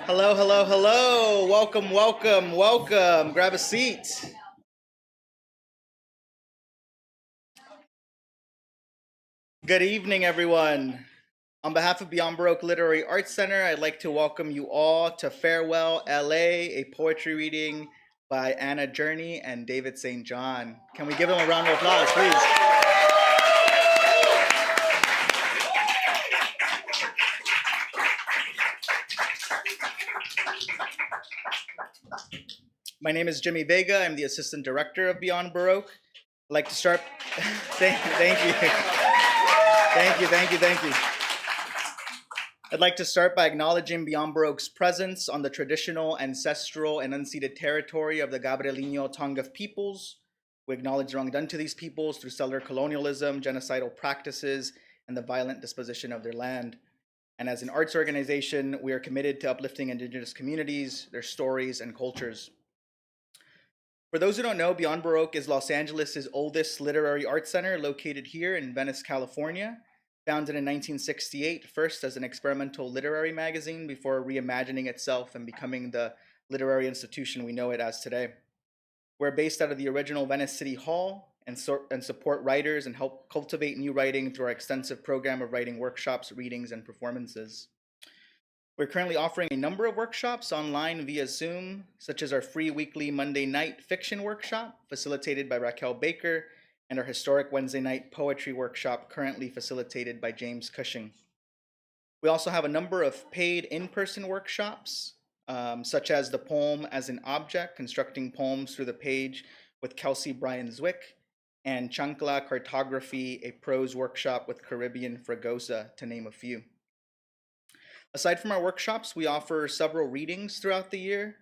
Hello, hello, hello. Welcome, welcome, welcome. Grab a seat. Good evening, everyone. On behalf of Beyond Baroque Literary Arts Center, I'd like to welcome you all to Farewell LA, a poetry reading by Anna Journey and David St. John. Can we give them a round of applause, please? My name is Jimmy Vega. I'm the Assistant Director of Beyond Baroque. I'd like to start. Thank you. Thank you. I'd like to start by acknowledging Beyond Baroque's presence on the traditional, ancestral, and unceded territory of the Gabrielino Tongva peoples. We acknowledge the wrong done to these peoples through settler colonialism, genocidal practices, and the violent disposition of their land. And as an arts organization, we are committed to uplifting Indigenous communities, their stories, and cultures. For those who don't know, Beyond Baroque is Los Angeles' oldest literary arts center located here in Venice, California. Founded in 1968, first as an experimental literary magazine before reimagining itself and becoming the literary institution we know it as today. We're based out of the original Venice City Hall and support writers and help cultivate new writing through our extensive program of writing workshops, readings, and performances. We're currently offering a number of workshops online via Zoom, such as our free weekly Monday night fiction workshop, facilitated by Raquel Baker, and our historic Wednesday night poetry workshop, currently facilitated by James Cushing. We also have a number of paid in-person workshops, such as the Poem as an Object, constructing poems through the page with Kelsey Bryan Zwick, and Chancla Cartography, a prose workshop with Caribbean Fragosa, to name a few. Aside from our workshops, we offer several readings throughout the year.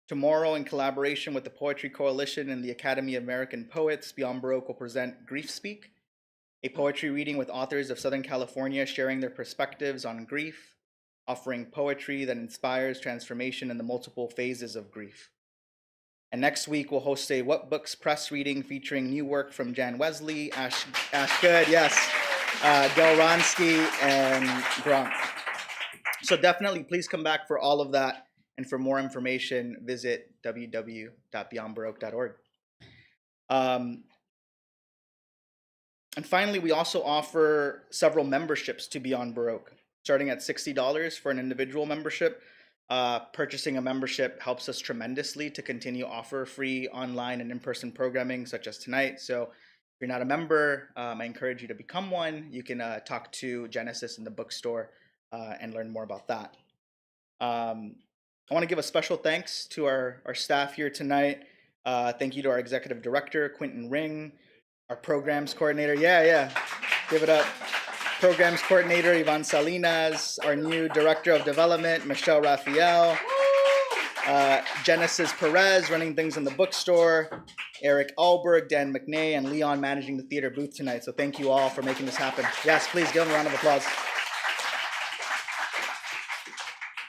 Tomorrow, in collaboration with the Poetry Coalition and the Academy of American Poets, Beyond Baroque will present Grief Speak, a poetry reading with authors of Southern California sharing their perspectives on grief, offering poetry that inspires transformation in the multiple phases of grief. And next week, we'll host a What Books Press reading featuring new work from Jan Wesley, Ash Good, yes, Del Ronsky, and Gronk. So definitely, please come back for all of that. And for more information, visit www.beyondbaroque.org. And finally, we also offer several memberships to Beyond Baroque, starting at $60 for an individual membership. Purchasing a membership helps us tremendously to continue offer free online and in-person programming such as tonight. So if you're not a member, I encourage you to become one. You can talk to Genesis in the bookstore and learn more about that. I want to give a special thanks to our staff here tonight. Thank you to our executive director, Quentin Ring, our programs coordinator, give it up. Programs coordinator, Ivan Salinas, our new director of development, Michelle Raphael, Genesis Perez, running things in the bookstore, Eric Alberg, Dan McNay, and Leon managing the theater booth tonight. So thank you all for making this happen. Yes, please give them a round of applause.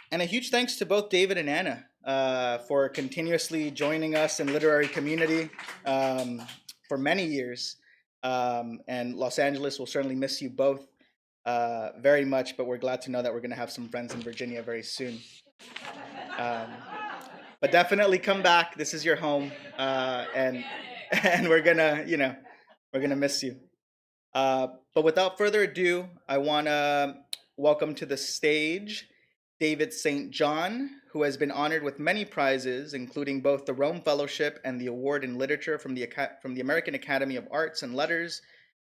And a huge thanks to both David and Anna for continuously joining us in literary community for many years. And Los Angeles will certainly miss you both very much, but we're glad to know that we're going to have some friends in Virginia very soon. But definitely come back. This is your home, and we're gonna miss you. But without further ado, I want to welcome to the stage David St. John, who has been honored with many prizes, including both the Rome Fellowship and the Award in Literature from the American Academy of Arts and Letters,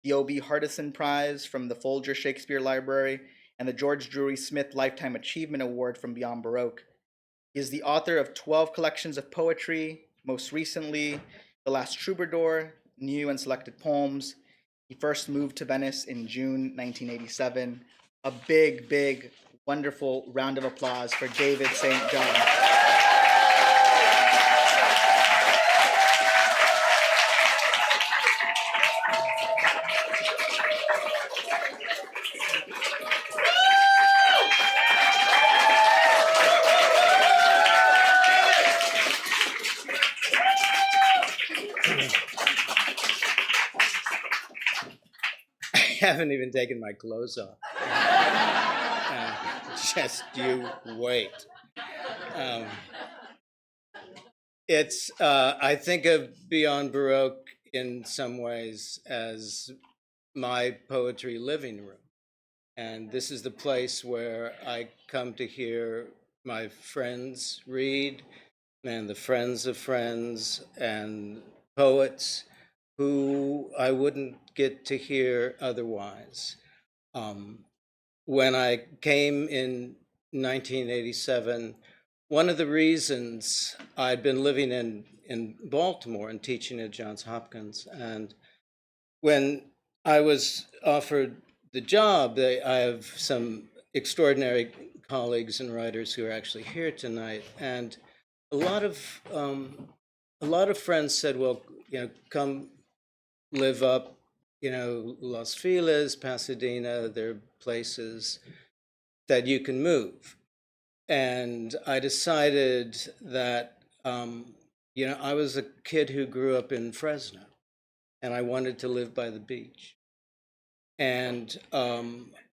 the O.B. Hardison Prize from the Folger Shakespeare Library, and the George Drury Smith Lifetime Achievement Award from Beyond Baroque. He is the author of 12 collections of poetry, most recently The Last Troubadour, New and Selected Poems. He first moved to Venice in June 1987. A big, wonderful round of applause for David St. John. I haven't even taken my clothes off. Just you wait. Um, I think of Beyond Baroque in some ways as my poetry living room. And this is the place where I come to hear my friends read and the friends of friends and poets who I wouldn't get to hear otherwise. Um, when I came in 1987, one of the reasons I'd been living in Baltimore and teaching at Johns Hopkins, and when I was offered the job, I have some extraordinary colleagues and writers who are actually here tonight, and a lot of um, a lot of friends said, "Well, come live up, Los Feliz, Pasadena. There are places that you can move." And I decided that, I was a kid who grew up in Fresno, and I wanted to live by the beach. And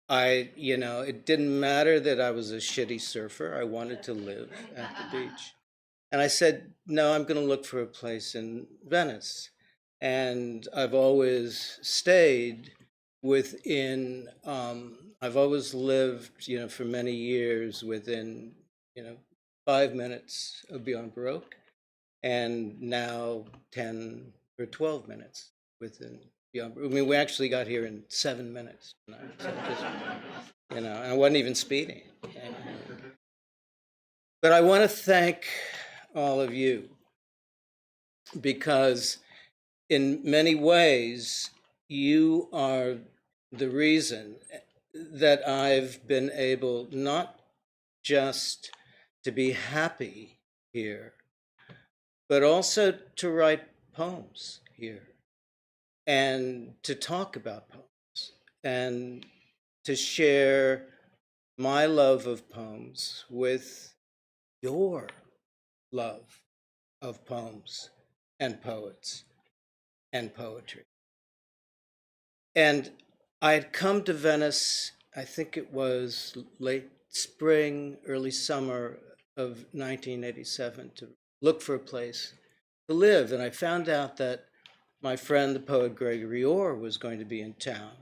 it didn't matter that I was a shitty surfer. I wanted to live at the beach. And I said, no, I'm going to look for a place in Venice. And I've always stayed within, I've always lived, for many years within, 5 minutes of Beyond Baroque, and now 10 or 12 minutes within Beyond Baroque. I mean, we actually got here in 7 minutes tonight. So just, and I wasn't even speeding. But I want to thank all of you, because in many ways, you are the reason that I've been able not just to be happy here, but also to write poems here and to talk about poems and to share my love of poems with your love of poems and poets and poetry. And I had come to Venice, I think it was late spring, early summer of 1987, to look for a place to live. And I found out that my friend, the poet Gregory Orr, was going to be in town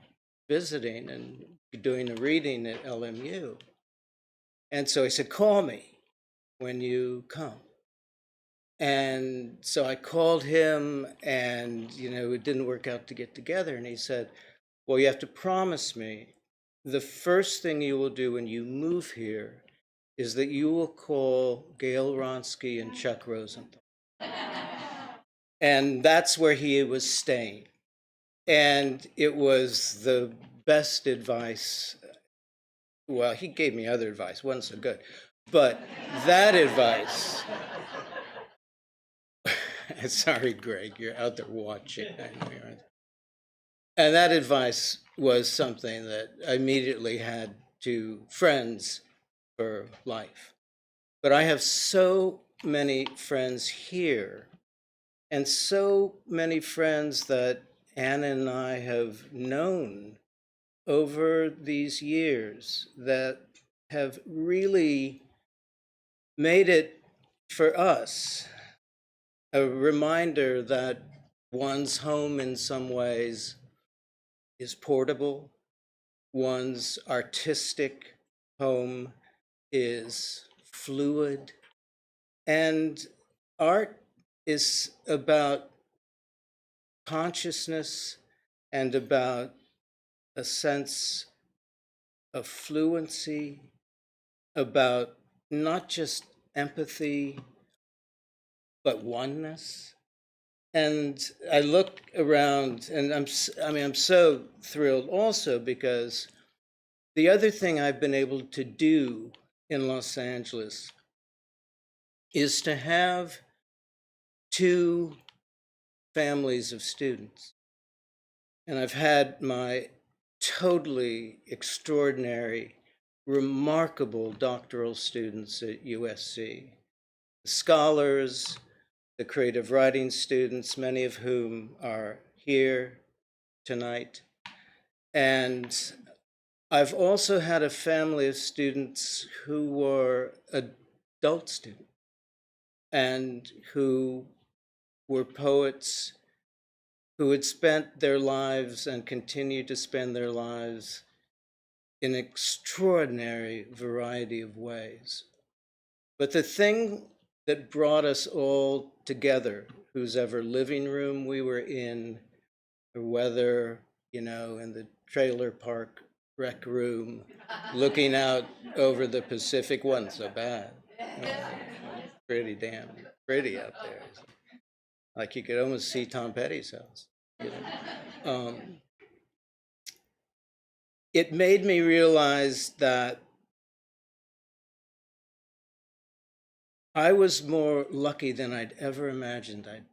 visiting and doing a reading at LMU. And so he said, call me when you come. And so I called him, and it didn't work out to get together. And he said, well, you have to promise me the first thing you will do when you move here is that you will call Gail Ronsky and Chuck Rosenthal. And that's where he was staying. And it was the best advice. Well, he gave me other advice, wasn't so good. But that advice, sorry, Greg, you're out there watching. And that advice was something that I immediately had to friends for life. But I have so many friends here, and so many friends that Anna and I have known over these years that have really made it for us a reminder that one's home in some ways is portable, one's artistic home is fluid, and art is about consciousness and about a sense of fluency, about not just empathy, but oneness. And I look around, and I'm so thrilled also, because the other thing I've been able to do in Los Angeles is to have two families of students. And I've had my totally extraordinary, remarkable doctoral students at USC, scholars, the creative writing students, many of whom are here tonight. And I've also had a family of students who were adult student, and who were poets who had spent their lives and continue to spend their lives in an extraordinary variety of ways. But the thing that brought us all together, whose ever living room we were in, or whether, in the trailer park rec room, looking out over the Pacific, wasn't so bad. Pretty damn pretty out there. Like you could almost see Tom Petty's house. It made me realize that I was more lucky than I'd ever imagined I'd be.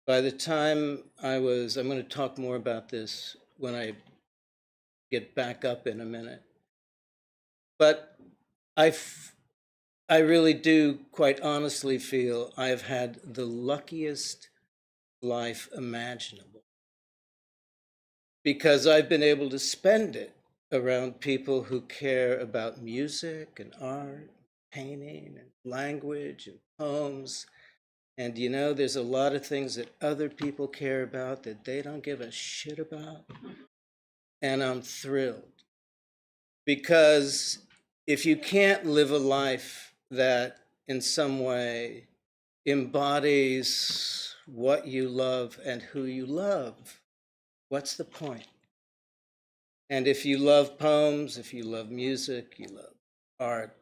By the time I'm going to talk more about this when I get back up in a minute. But I really do quite honestly feel I've had the luckiest life imaginable, because I've been able to spend it around people who care about music and art, painting and language and poems. And there's a lot of things that other people care about that they don't give a shit about. And I'm thrilled, because if you can't live a life that in some way embodies what you love and who you love, what's the point? And if you love poems, if you love music, you love art,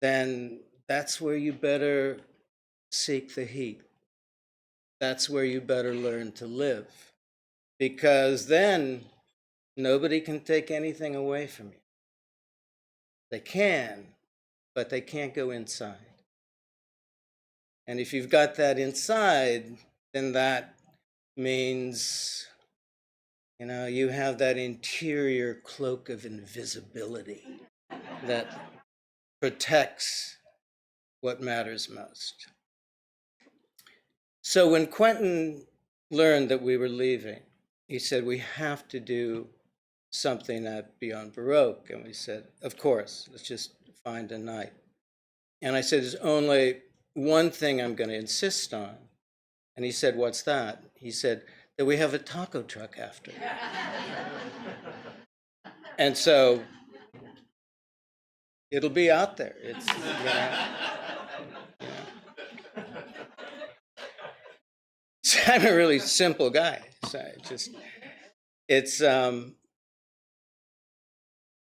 then that's where you better seek the heat. That's where you better learn to live, because then nobody can take anything away from you. They can, but they can't go inside. And if you've got that inside, then that means, you have that interior cloak of invisibility that protects what matters most. So when Quentin learned that we were leaving, he said, we have to do something at Beyond Baroque. And we said, of course, let's just find a night. And I said, there's only one thing I'm going to insist on. And he said, what's that? He said, that we have a taco truck after. And so it'll be out there. It's, So I'm a really simple guy. So it's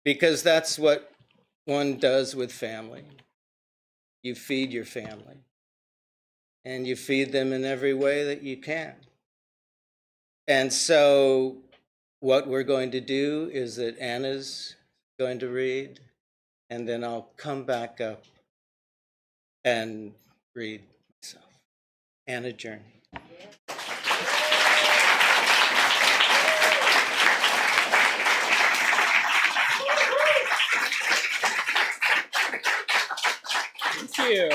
because that's what one does with family. You feed your family, and you feed them in every way that you can. And so what we're going to do is that Anna's going to read, and then I'll come back up and read myself. Anna Journey. Thank you.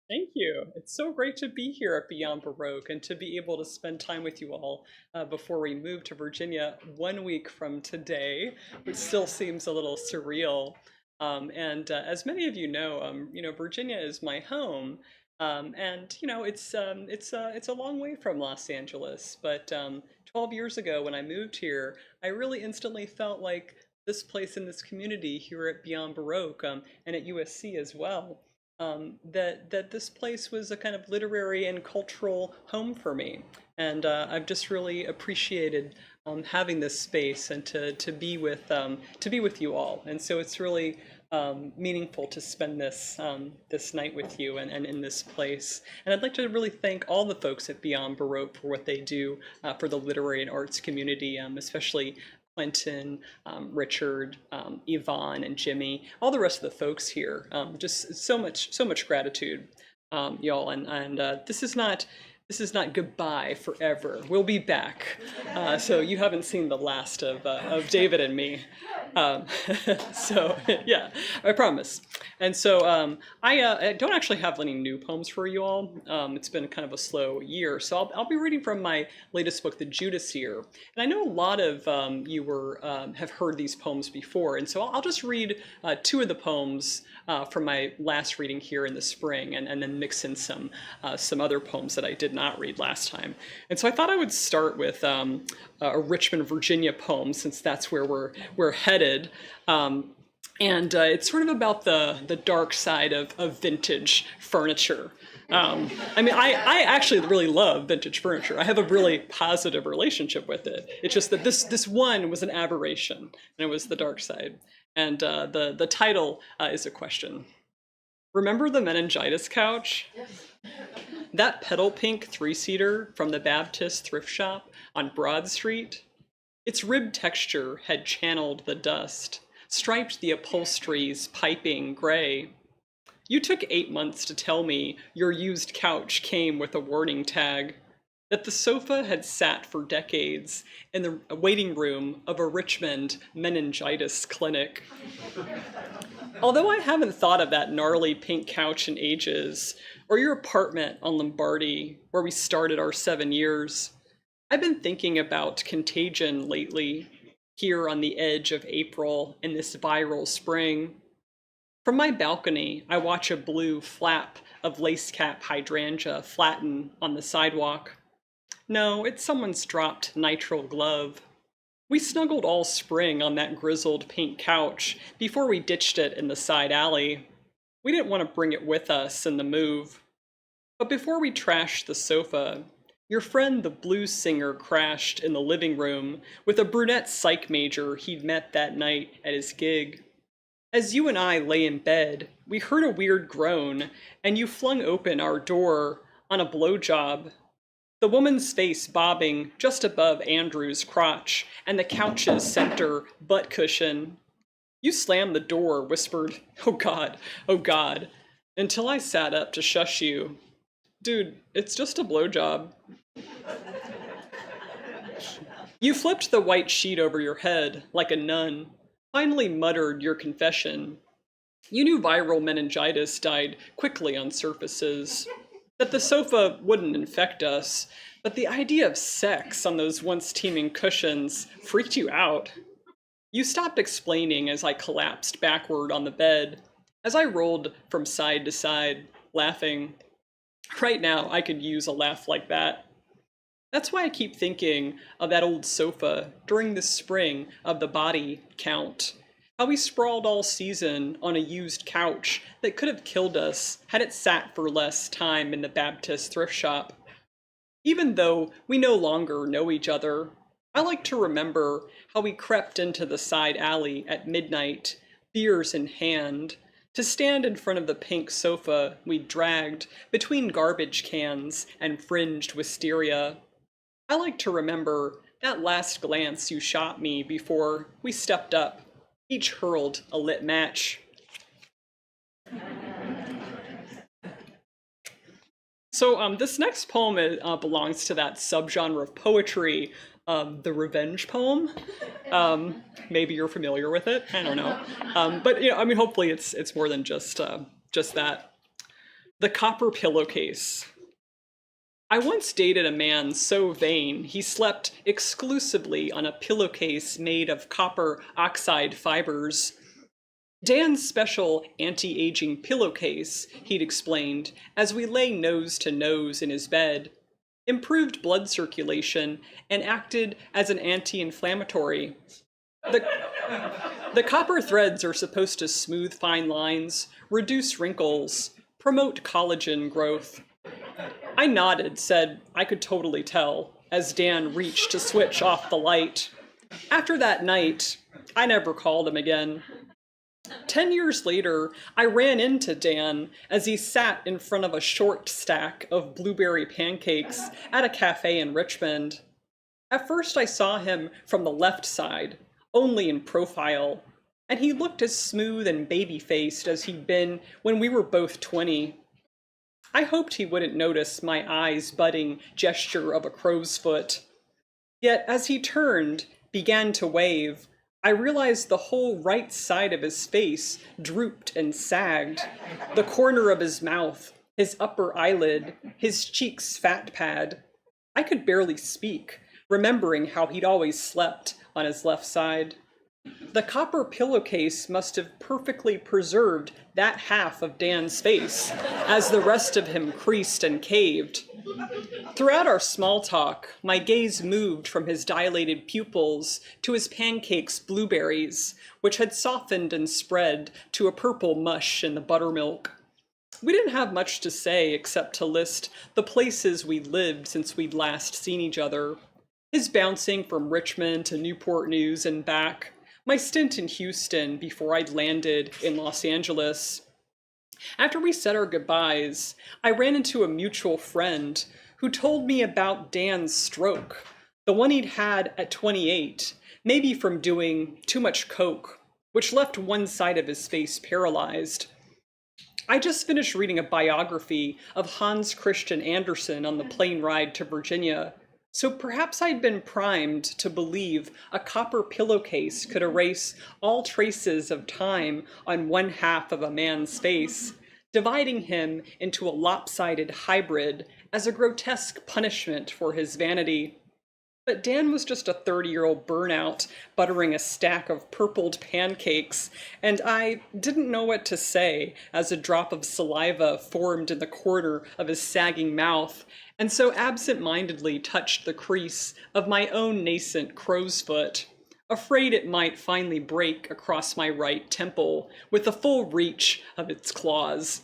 Thank you. It's so great to be here at Beyond Baroque and to be able to spend time with you all before we move to Virginia 1 week from today, which still seems a little surreal. As many of you know, Virginia is my home, and it's a long way from Los Angeles. But 12 years ago, when I moved here, I really instantly felt like this place in this community here at Beyond Baroque and at USC as well. That this place was a kind of literary and cultural home for me, and I've just really appreciated having this space and to be with you all. And so it's really meaningful to spend this night with you and in this place. And I'd like to really thank all the folks at Beyond Baroque for what they do for the literary and arts community, especially Quentin, Richard, Yvonne, and Jimmy, all the rest of the folks here. Just so much gratitude, y'all. And this is not This is not goodbye forever. We'll be back. So you haven't seen the last of David and me. Um, so yeah, I promise. And so I don't actually have any new poems for you all. It's been kind of a slow year. So I'll be reading from my latest book, The Judas Year. And I know a lot of you have heard these poems before. And so I'll just read two of the poems from my last reading here in the spring, and then mix in some other poems that I did not read last time. And so I thought I would start with a Richmond, Virginia poem, since that's where we're headed. And it's sort of about the dark side of vintage furniture. I mean, I actually really love vintage furniture. I have a really positive relationship with it. It's just that this one was an aberration, and it was the dark side. And the title is a question. Remember the meningitis couch? That pedal pink three-seater from the Baptist thrift shop on Broad Street? Its rib texture had channeled the dust, striped the upholstery's piping gray. You took 8 months to tell me your used couch came with a warning tag, that the sofa had sat for decades in the waiting room of a Richmond meningitis clinic. Although I haven't thought of that gnarly pink couch in ages, or your apartment on Lombardi, where we started our 7 years, I've been thinking about contagion lately, here on the edge of April in this viral spring. From my balcony, I watch a blue flap of lace-cap hydrangea flatten on the sidewalk. No, it's someone's dropped nitrile glove. We snuggled all spring on that grizzled pink couch before we ditched it in the side alley. We didn't want to bring it with us in the move. But before we trashed the sofa, your friend the blues singer crashed in the living room with a brunette psych major he'd met that night at his gig. As you and I lay in bed, we heard a weird groan, and you flung open our door on a blowjob. The woman's face bobbing just above Andrew's crotch and the couch's center butt cushion. You slammed the door, whispered, oh God, until I sat up to shush you. Dude, it's just a blowjob. You flipped the white sheet over your head like a nun, finally muttered your confession. You knew viral meningitis died quickly on surfaces, that the sofa wouldn't infect us, but the idea of sex on those once teeming cushions freaked you out. You stopped explaining as I collapsed backward on the bed, as I rolled from side to side, laughing. Right now, I could use a laugh like that. That's why I keep thinking of that old sofa during the spring of the body count. How we sprawled all season on a used couch that could have killed us had it sat for less time in the Baptist thrift shop. Even though we no longer know each other, I like to remember how we crept into the side alley at midnight, beers in hand, to stand in front of the pink sofa we dragged between garbage cans and fringed wisteria. I like to remember that last glance you shot me before we stepped up, each hurled a lit match. So this next poem belongs to that subgenre of poetry, the revenge poem. Maybe you're familiar with it. I don't know. But I mean, hopefully it's more than just that. The Copper Pillowcase. I once dated a man so vain he slept exclusively on a pillowcase made of copper oxide fibers. Dan's special anti-aging pillowcase, he'd explained, as we lay nose to nose in his bed, improved blood circulation and acted as an anti-inflammatory. The copper threads are supposed to smooth fine lines, reduce wrinkles, promote collagen growth. I nodded, said I could totally tell, as Dan reached to switch off the light. After that night, I never called him again. 10 years later, I ran into Dan as he sat in front of a short stack of blueberry pancakes at a cafe in Richmond. At first I saw him from the left side, only in profile, and he looked as smooth and baby-faced as he'd been when we were both 20. I hoped he wouldn't notice my eyes budding gesture of a crow's foot. Yet as he turned, began to wave, I realized the whole right side of his face drooped and sagged. The corner of his mouth, his upper eyelid, his cheeks fat pad. I could barely speak, remembering how he'd always slept on his left side. The copper pillowcase must have perfectly preserved that half of Dan's face, as the rest of him creased and caved. Throughout our small talk, my gaze moved from his dilated pupils to his pancakes' blueberries, which had softened and spread to a purple mush in the buttermilk. We didn't have much to say except to list the places we'd lived since we'd last seen each other. His bouncing from Richmond to Newport News and back, my stint in Houston before I'd landed in Los Angeles. After we said our goodbyes, I ran into a mutual friend who told me about Dan's stroke, the one he'd had at 28, maybe from doing too much coke, which left one side of his face paralyzed. I just finished reading a biography of Hans Christian Andersen on the plane ride to Virginia, so perhaps I'd been primed to believe a copper pillowcase could erase all traces of time on one half of a man's face, dividing him into a lopsided hybrid as a grotesque punishment for his vanity. But Dan was just a 30-year-old burnout buttering a stack of purpled pancakes, and I didn't know what to say as a drop of saliva formed in the corner of his sagging mouth, and so absent-mindedly touched the crease of my own nascent crow's foot, afraid it might finally break across my right temple with the full reach of its claws.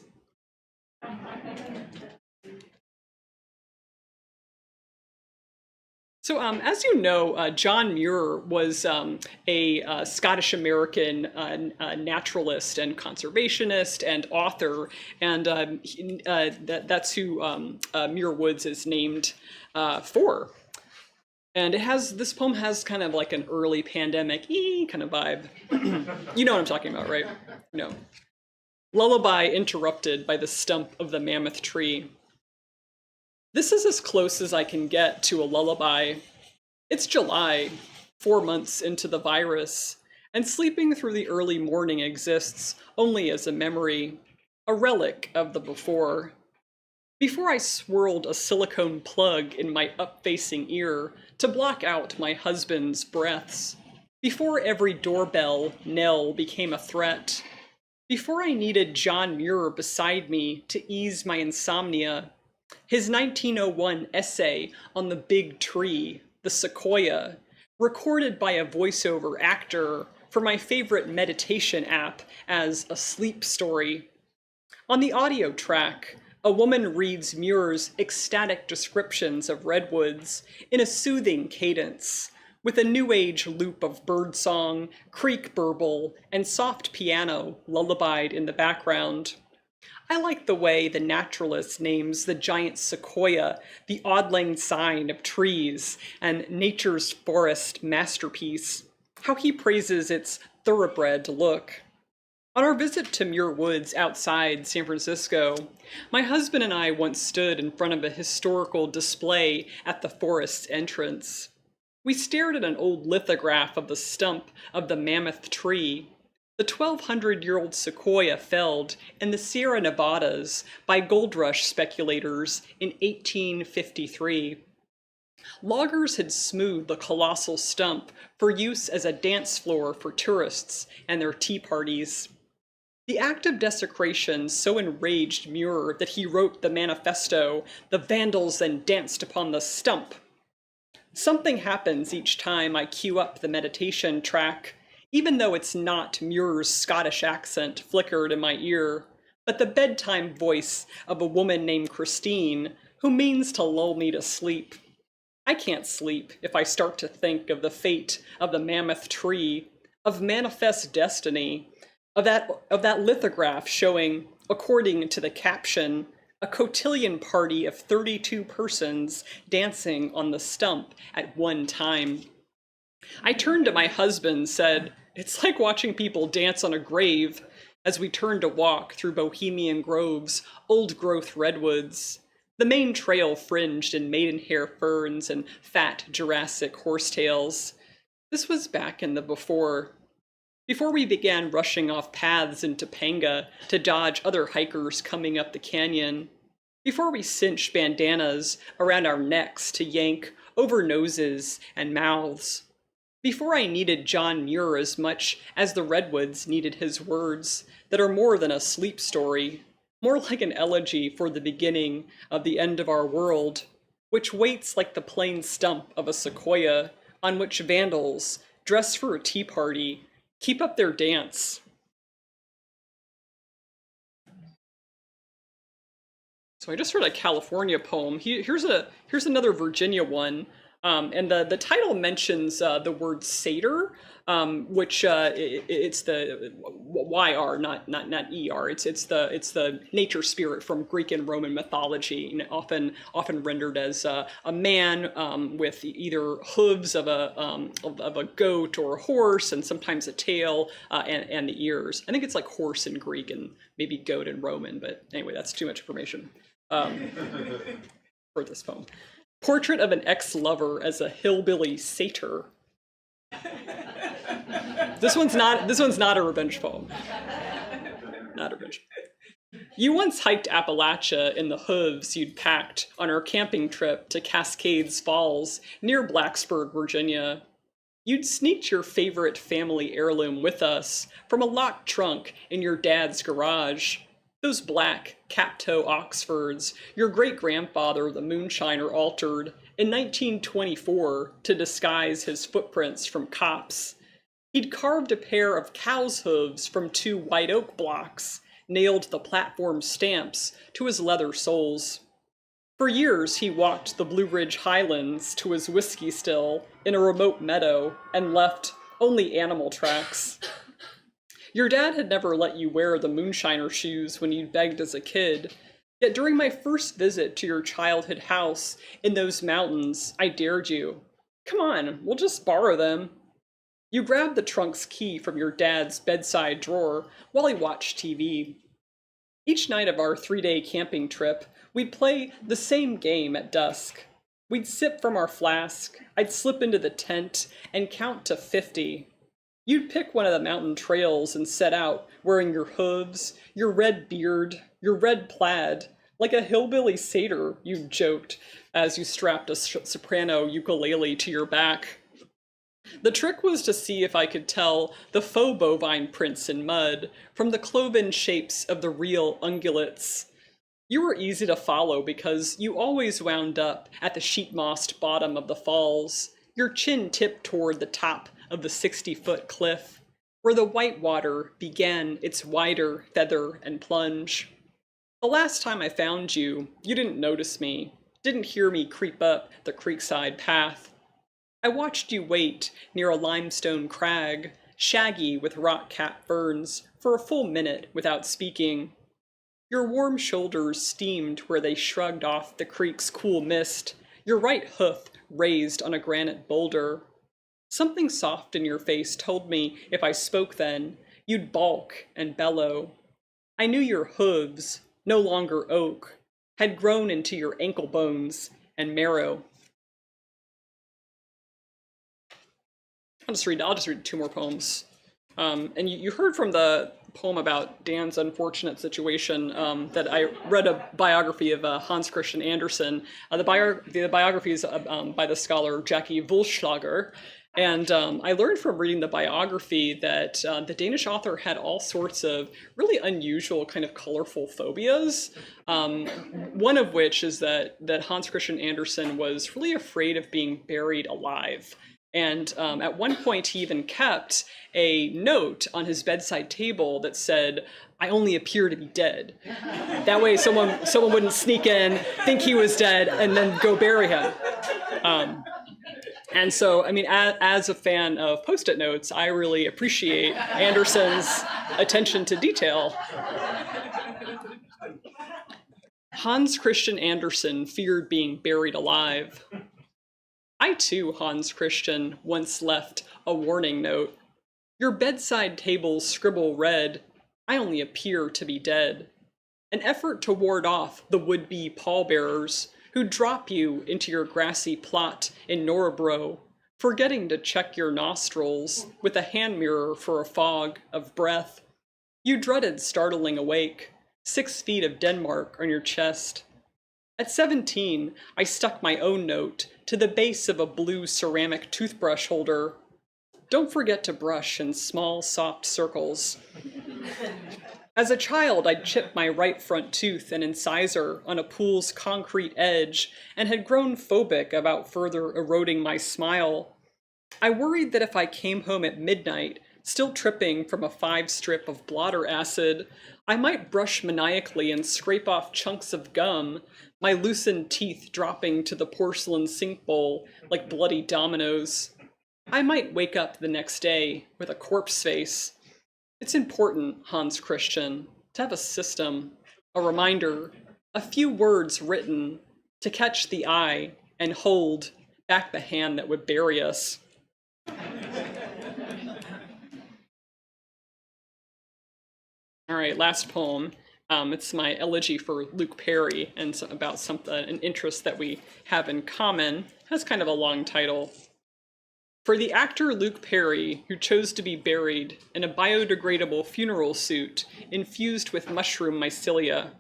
So, as you know, John Muir was a Scottish-American naturalist and conservationist and author, and that's who Muir Woods is named for. And this poem has kind of like an early pandemic-y kind of vibe. You know what I'm talking about, right? No. Lullaby interrupted by the stump of the mammoth tree. This is as close as I can get to a lullaby. It's July, 4 months into the virus, and sleeping through the early morning exists only as a memory, a relic of the before. Before I swirled a silicone plug in my up-facing ear to block out my husband's breaths, before every doorbell knell became a threat, before I needed John Muir beside me to ease my insomnia, his 1901 essay on the big tree, the sequoia, recorded by a voiceover actor for my favorite meditation app as a sleep story. On the audio track, a woman reads Muir's ecstatic descriptions of redwoods in a soothing cadence, with a new age loop of birdsong, creek burble, and soft piano lullabied in the background. I like the way the naturalist names the giant sequoia the Auld Lang Syne of trees and nature's forest masterpiece, how he praises its thoroughbred look. On our visit to Muir Woods outside San Francisco, my husband and I once stood in front of a historical display at the forest's entrance. We stared at an old lithograph of the stump of the mammoth tree, the 1,200-year-old sequoia felled in the Sierra Nevadas by gold rush speculators in 1853. Loggers had smoothed the colossal stump for use as a dance floor for tourists and their tea parties. The act of desecration so enraged Muir that he wrote the manifesto, "The Vandals then danced upon the stump." Something happens each time I cue up the meditation track, even though it's not Muir's Scottish accent flickered in my ear, but the bedtime voice of a woman named Christine, who means to lull me to sleep. I can't sleep if I start to think of the fate of the mammoth tree, of manifest destiny, of that lithograph showing, according to the caption, a cotillion party of 32 persons dancing on the stump at one time. I turned to my husband and said, "It's like watching people dance on a grave." as we turned to walk through Bohemian Grove's old-growth redwoods, the main trail fringed in maidenhair ferns and fat Jurassic horsetails. This was back in the before we began rushing off paths in Topanga to dodge other hikers coming up the canyon, before we cinched bandanas around our necks to yank over noses and mouths, before I needed John Muir as much as the redwoods needed his words that are more than a sleep story, more like an elegy for the beginning of the end of our world, which waits like the plain stump of a sequoia on which vandals, dressed for a tea party, keep up their dance. So I just heard a California poem. Here's another Virginia one. And the title mentions the word satyr, which it's the YR, not ER. It's the nature spirit from Greek and Roman mythology, and often rendered as a man with either hooves of a goat or a horse, and sometimes a tail and the ears. I think it's like horse in Greek and maybe goat in Roman. But anyway, that's too much information for this poem. Portrait of an ex-lover as a hillbilly satyr. This one's not a revenge poem. Not a revenge. You once hiked Appalachia in the hooves you'd packed on our camping trip to Cascades Falls near Blacksburg, Virginia. You'd sneaked your favorite family heirloom with us from a locked trunk in your dad's garage. Those black, cap-toe Oxfords your great-grandfather, the moonshiner, altered in 1924 to disguise his footprints from cops. He'd carved a pair of cow's hooves from 2 white oak blocks, nailed the platform stamps to his leather soles. For years, he walked the Blue Ridge Highlands to his whiskey still in a remote meadow and left only animal tracks. Your dad had never let you wear the moonshiner shoes when you'd begged as a kid, yet during my first visit to your childhood house in those mountains, I dared you. Come on, we'll just borrow them. You grabbed the trunk's key from your dad's bedside drawer while he watched TV. Each night of our 3-day camping trip, we'd play the same game at dusk. We'd sip from our flask, I'd slip into the tent and count to 50. You'd pick one of the mountain trails and set out, wearing your hooves, your red beard, your red plaid, like a hillbilly satyr, you joked, as you strapped a soprano ukulele to your back. The trick was to see if I could tell the faux bovine prints in mud from the cloven shapes of the real ungulates. You were easy to follow because you always wound up at the sheet-mossed bottom of the falls, your chin tipped toward the top of the 60-foot cliff, where the white water began its wider feather and plunge. The last time I found you, you didn't notice me, didn't hear me creep up the creekside path. I watched you wait near a limestone crag, shaggy with rock-cap ferns, for a full minute without speaking. Your warm shoulders steamed where they shrugged off the creek's cool mist, your right hoof raised on a granite boulder. Something soft in your face told me if I spoke then, you'd balk and bellow. I knew your hooves, no longer oak, had grown into your ankle bones and marrow. I'll just read 2 more poems. And you heard from the poem about Dan's unfortunate situation that I read a biography of Hans Christian Andersen. The biography is by the scholar Jackie Vulschlager. And I learned from reading the biography that the Danish author had all sorts of really unusual kind of colorful phobias. One of which is that Hans Christian Andersen was really afraid of being buried alive. And at one point, he even kept a note on his bedside table that said, "I only appear to be dead." That way someone wouldn't sneak in, think he was dead, and then go bury him. And so, I mean, as a fan of Post-it notes, I really appreciate Andersen's attention to detail. Hans Christian Andersen feared being buried alive. I too, Hans Christian, once left a warning note. Your bedside table's scribble read, I only appear to be dead. An effort to ward off the would-be pallbearers who drop you into your grassy plot in Norbro, forgetting to check your nostrils with a hand mirror for a fog of breath. You dreaded startling awake, 6 feet of Denmark on your chest. At 17, I stuck my own note to the base of a blue ceramic toothbrush holder. Don't forget to brush in small, soft circles. As a child, I'd chipped my right front tooth and incisor on a pool's concrete edge and had grown phobic about further eroding my smile. I worried that if I came home at midnight, still tripping from a 5-strip of blotter acid, I might brush maniacally and scrape off chunks of gum, my loosened teeth dropping to the porcelain sink bowl like bloody dominoes. I might wake up the next day with a corpse face. It's important, Hans Christian, to have a system, a reminder, a few words written to catch the eye and hold back the hand that would bury us. All right, last poem. It's my elegy for Luke Perry, and about an interest that we have in common. It has kind of a long title. For the actor Luke Perry, who chose to be buried in a biodegradable funeral suit infused with mushroom mycelia.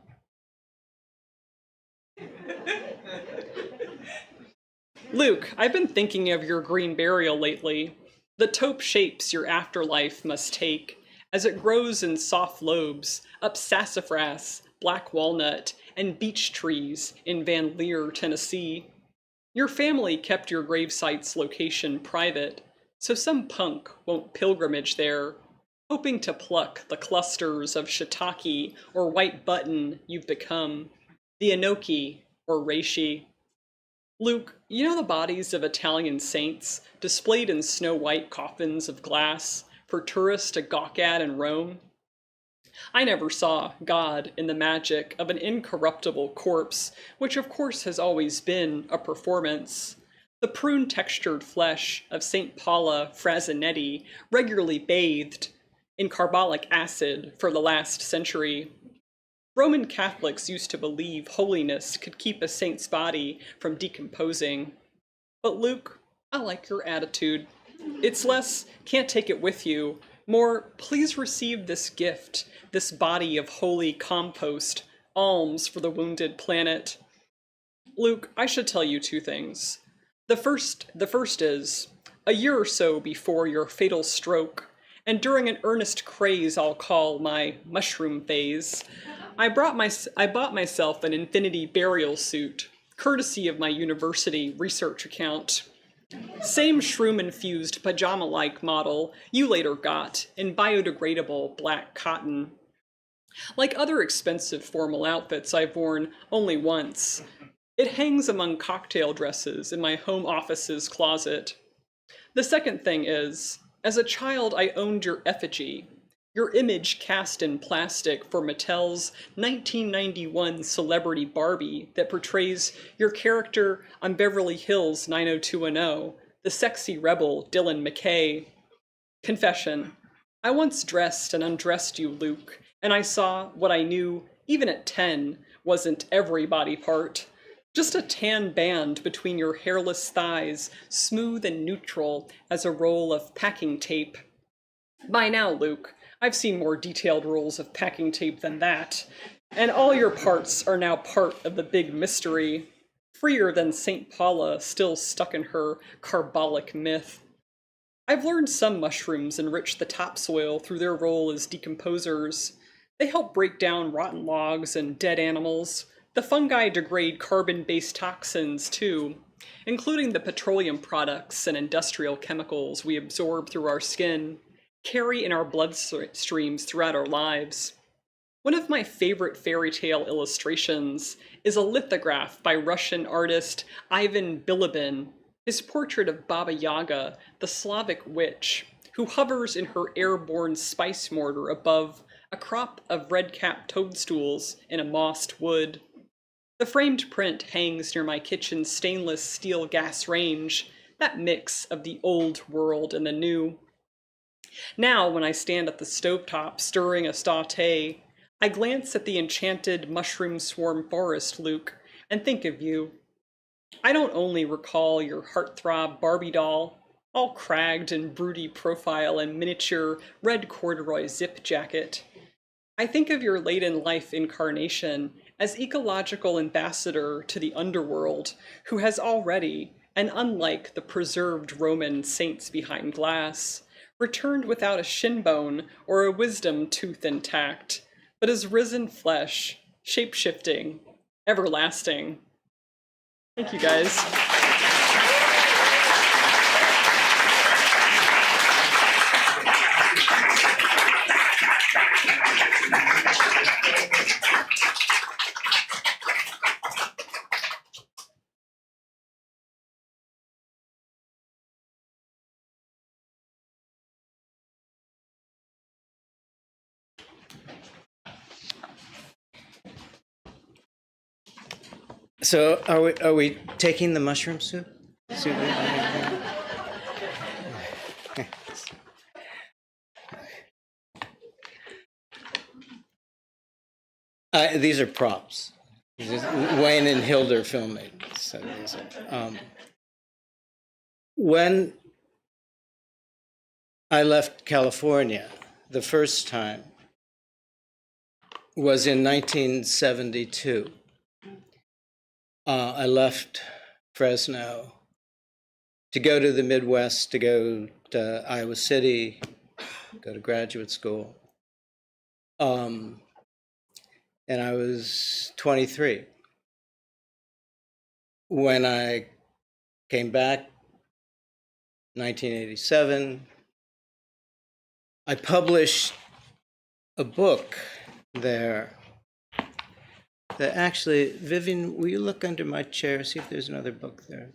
Luke, I've been thinking of your green burial lately. The taupe shapes your afterlife must take as it grows in soft lobes up sassafras, black walnut, and beech trees in Van Lear, Tennessee. Your family kept your gravesite's location private, so some punk won't pilgrimage there, hoping to pluck the clusters of shiitake or white button you've become, the enoki or reishi. Luke, you know the bodies of Italian saints displayed in snow-white coffins of glass for tourists to gawk at in Rome? I never saw God in the magic of an incorruptible corpse, which of course has always been a performance. The prune-textured flesh of St. Paula Frazinetti regularly bathed in carbolic acid for the last century. Roman Catholics used to believe holiness could keep a saint's body from decomposing. But Luke, I like your attitude. It's less, can't take it with you, more, please receive this gift, this body of holy compost, alms for the wounded planet. Luke, I should tell you 2 things. The first is, a year or so before your fatal stroke, and during an earnest craze I'll call my mushroom phase, I bought myself an infinity burial suit, courtesy of my university research account. Same shroom-infused pajama-like model you later got in biodegradable black cotton. Like other expensive formal outfits I've worn only once, it hangs among cocktail dresses in my home office's closet. The second thing is, as a child I owned your effigy, your image cast in plastic for Mattel's 1991 celebrity Barbie that portrays your character on Beverly Hills 90210, the sexy rebel Dylan McKay. Confession, I once dressed and undressed you, Luke, and I saw what I knew, even at 10, wasn't every body part. Just a tan band between your hairless thighs, smooth and neutral as a roll of packing tape. By now, Luke, I've seen more detailed rolls of packing tape than that, and all your parts are now part of the big mystery, freer than St. Paula still stuck in her carbolic myth. I've learned some mushrooms enrich the topsoil through their role as decomposers. They help break down rotten logs and dead animals. The fungi degrade carbon-based toxins, too, including the petroleum products and industrial chemicals we absorb through our skin, carry in our bloodstreams throughout our lives. One of my favorite fairy tale illustrations is a lithograph by Russian artist Ivan Bilibin, his portrait of Baba Yaga, the Slavic witch, who hovers in her airborne spice mortar above a crop of red-capped toadstools in a mossed wood. The framed print hangs near my kitchen's stainless steel gas range, that mix of the old world and the new. Now, when I stand at the stovetop stirring a sauté, I glance at the enchanted mushroom swarm forest, Luke, and think of you. I don't only recall your heartthrob Barbie doll, all cragged and broody profile and miniature red corduroy zip jacket. I think of your late in life incarnation as ecological ambassador to the underworld, who has already, and unlike the preserved Roman saints behind glass, returned without a shin bone or a wisdom tooth intact, but as risen flesh, shape-shifting, everlasting. Thank you, guys. So are we taking the mushroom soup? These are props. Wayne and Hilda filming. So these are, when I left California the first time was in 1972. I left Fresno to go to the Midwest, to go to Iowa City, go to graduate school. And I was 23. When I came back, 1987, I published a book there that actually, Vivian, will you look under my chair, see if there's another book there?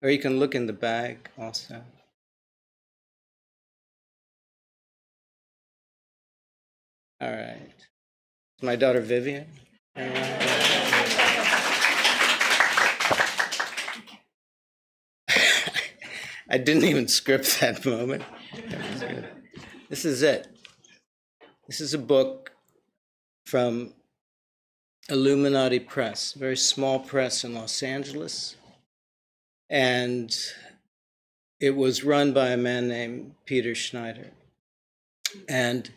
Or you can look in the bag also. All right. My daughter, Vivian. I didn't even script that moment. That was good. This is it. This is a book from Illuminati Press, a very small press in Los Angeles. And it was run by a man named Peter Schneider. And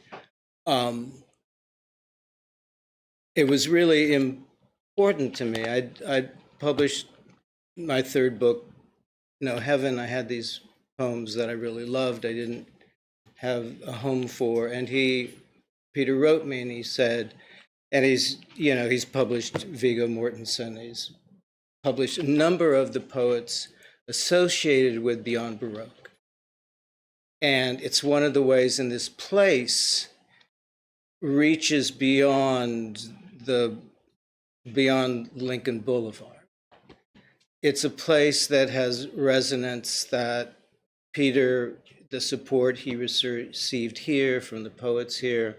it was really important to me. I published my third book, No Heaven. I had these poems that I really loved. I didn't have a home for. And Peter wrote me and he said, and he's published Viggo Mortensen. He's published a number of the poets associated with Beyond Baroque. And it's one of the ways in this place reaches beyond Lincoln Boulevard. It's a place that has resonance that Peter, the support he received here from the poets here,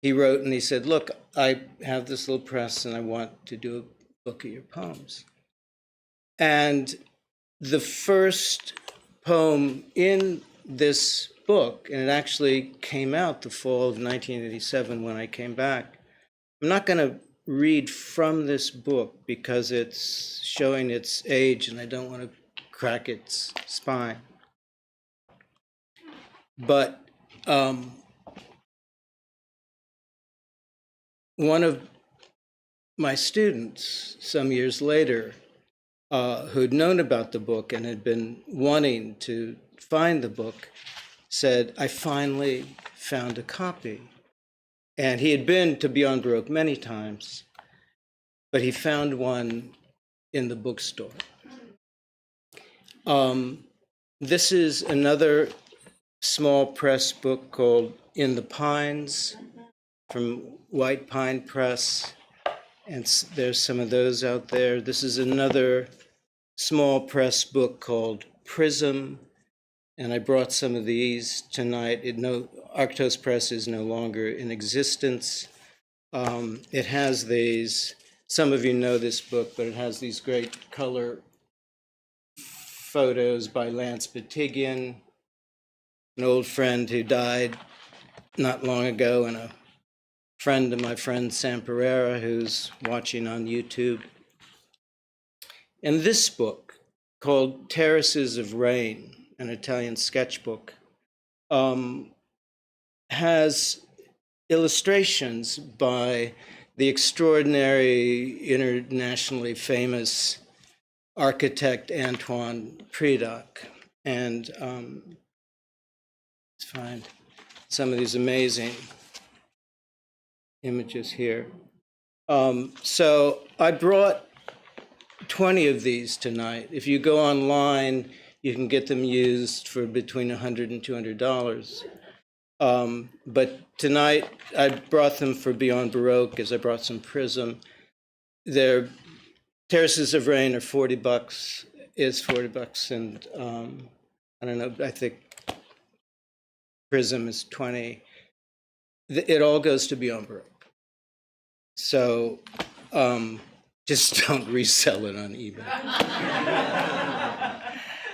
he wrote and he said, look, I have this little press and I want to do a book of your poems. And the first poem in this book, and it actually came out the fall of 1987 when I came back. I'm not going to read from this book because it's showing its age and I don't want to crack its spine. But one of my students, some years later, who'd known about the book and had been wanting to find the book, said, I finally found a copy. And he had been to Beyond Baroque many times, but he found one in the bookstore. This is another small press book called In the Pines from White Pine Press. And there's some of those out there. This is another small press book called Prism. And I brought some of these tonight. Arctos Press is no longer in existence. It has these, some of you know this book, but it has these great color photos by Lance Batigian, an old friend who died not long ago, and a friend of my friend Sam Pereira, who's watching on YouTube. And this book, called Terraces of Rain, an Italian sketchbook, has illustrations by the extraordinary, internationally famous architect Antoine Predock. And let's find some of these amazing images here. So I brought 20 of these tonight. If you go online, you can get them used for between $100 and $200. But tonight, I brought them for Beyond Baroque, as I brought some Prism. Their Terraces of Rain are $40, is $40, and I don't know, I think Prism is 20. It all goes to Beyond Baroque. So just don't resell it on eBay.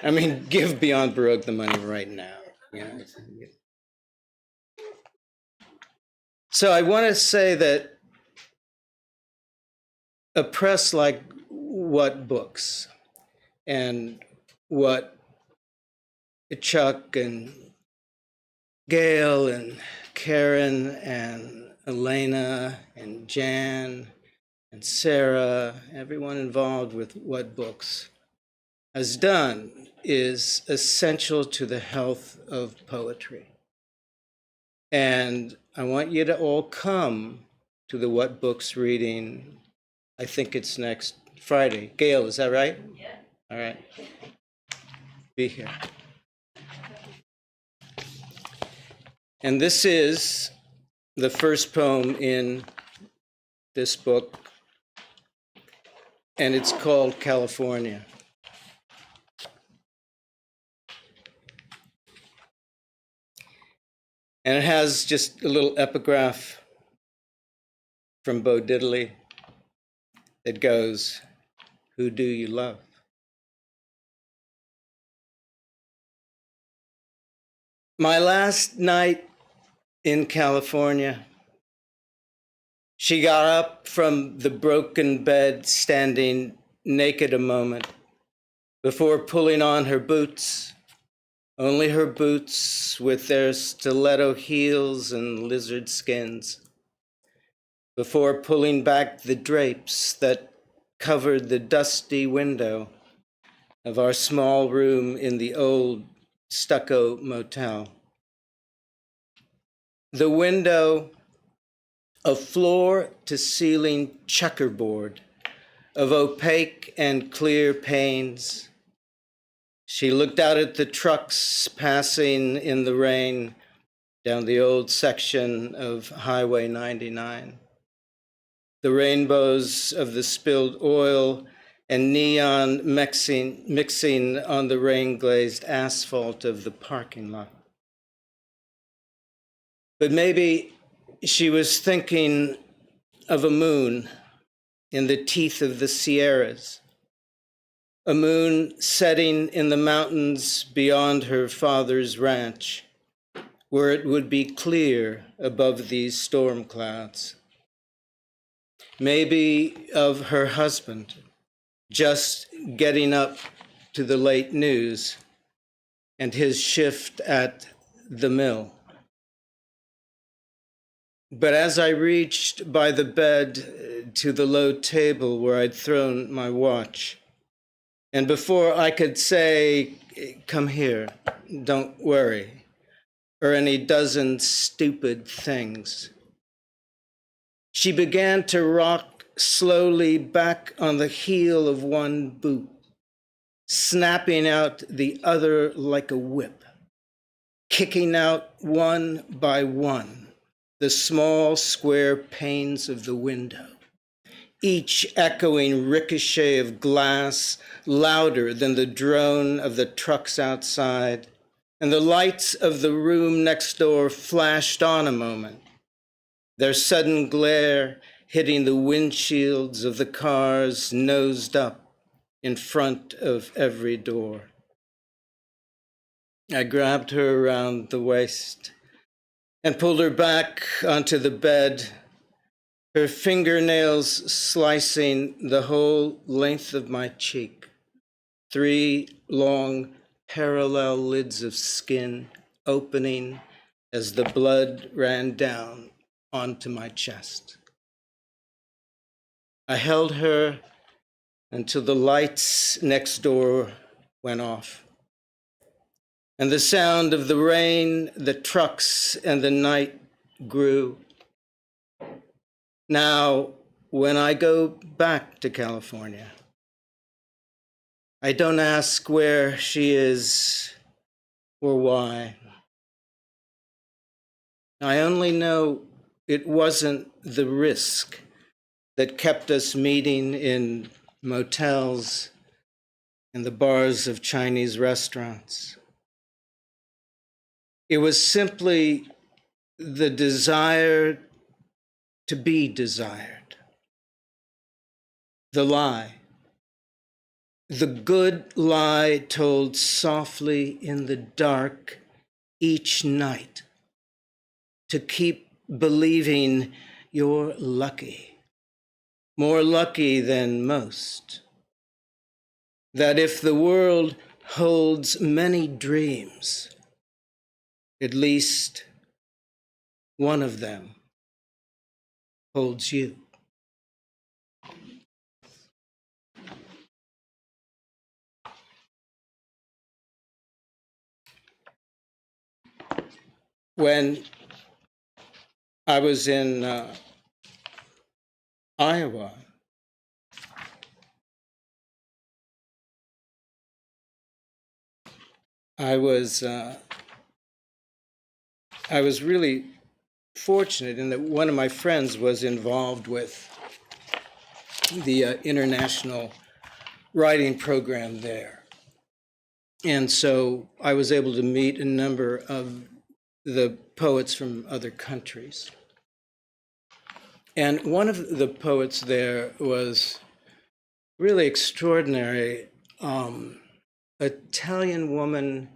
I mean, give Beyond Baroque the money right now. You know? So I want to say that a press like What Books and what Chuck and Gail and Karen and Elena and Jan and Sarah, everyone involved with What Books, has done is essential to the health of poetry. And I want you to all come to the What Books reading. I think it's next Friday. Gail, is that right? Yeah. All right. Be here. And this is the first poem in this book, and it's called California. And it has just a little epigraph from Bo Diddley that goes, "Who do you love?" My last night in California, she got up from the broken bed, standing naked a moment before pulling on her boots. Only her boots with their stiletto heels and lizard skins, before pulling back the drapes that covered the dusty window of our small room in the old stucco motel. The window, a floor-to-ceiling checkerboard of opaque and clear panes. She looked out at the trucks passing in the rain down the old section of Highway 99. The rainbows of the spilled oil and neon mixing on the rain-glazed asphalt of the parking lot. But maybe she was thinking of a moon in the teeth of the Sierras, a moon setting in the mountains beyond her father's ranch, where it would be clear above these storm clouds. Maybe of her husband, just getting up to the late news and his shift at the mill. But as I reached by the bed to the low table where I'd thrown my watch, and before I could say, "Come here, don't worry," or any dozen stupid things, she began to rock slowly back on the heel of one boot, snapping out the other like a whip, kicking out one by one the small square panes of the window, each echoing ricochet of glass louder than the drone of the trucks outside, and the lights of the room next door flashed on a moment, their sudden glare hitting the windshields of the cars nosed up in front of every door. I grabbed her around the waist and pulled her back onto the bed, her fingernails slicing the whole length of my cheek. 3 long parallel lids of skin opening as the blood ran down onto my chest. I held her until the lights next door went off, and the sound of the rain, the trucks, and the night grew. Now, when I go back to California, I don't ask where she is or why. I only know it wasn't the risk that kept us meeting in motels and the bars of Chinese restaurants. It was simply the desire to be desired. The lie. The good lie told softly in the dark each night to keep believing you're lucky, more lucky than most. That if the world holds many dreams, at least one of them holds you. When I was in Iowa, I was really fortunate in that one of my friends was involved with the international writing program there. And so I was able to meet a number of the poets from other countries. And one of the poets there was really extraordinary, Italian woman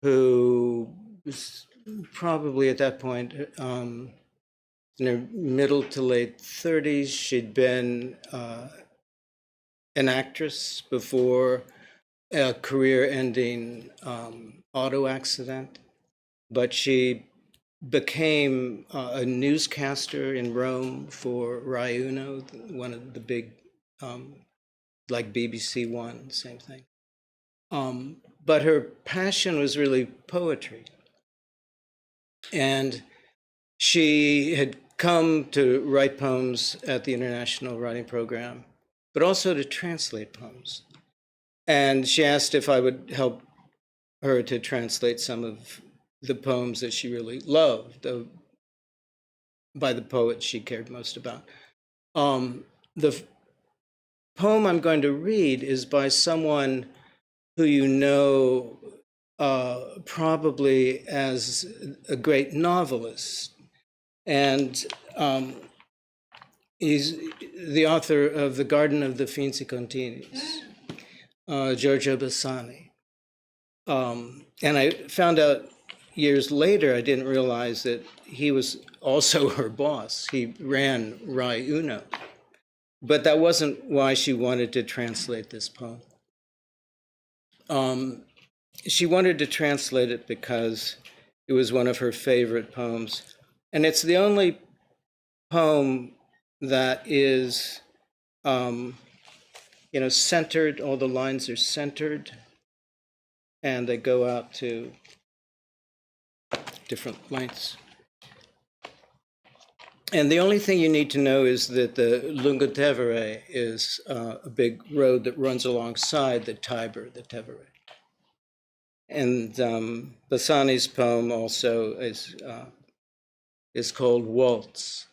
who was probably at that point in her middle to late 30s. She'd been an actress before a career-ending auto accident, but she became a newscaster in Rome for Rai Uno, one of the big, like BBC One, same thing. But her passion was really poetry. And she had come to write poems at the International Writing Program, but also to translate poems. And she asked if I would help her to translate some of the poems that she really loved, by the poet she cared most about. The poem I'm going to read is by someone who you know probably as a great novelist. And he's the author of The Garden of the Finzi Continis, Giorgio Bassani. And I found out years later, I didn't realize that he was also her boss. He ran Rai Uno. But that wasn't why she wanted to translate this poem. She wanted to translate it because it was one of her favorite poems. And it's the only poem that is, centered. All the lines are centered, and they go out to different lengths. And the only thing you need to know is that the Lungotevere is a big road that runs alongside the Tiber, the Tevere. And Bassani's poem also is called Waltz.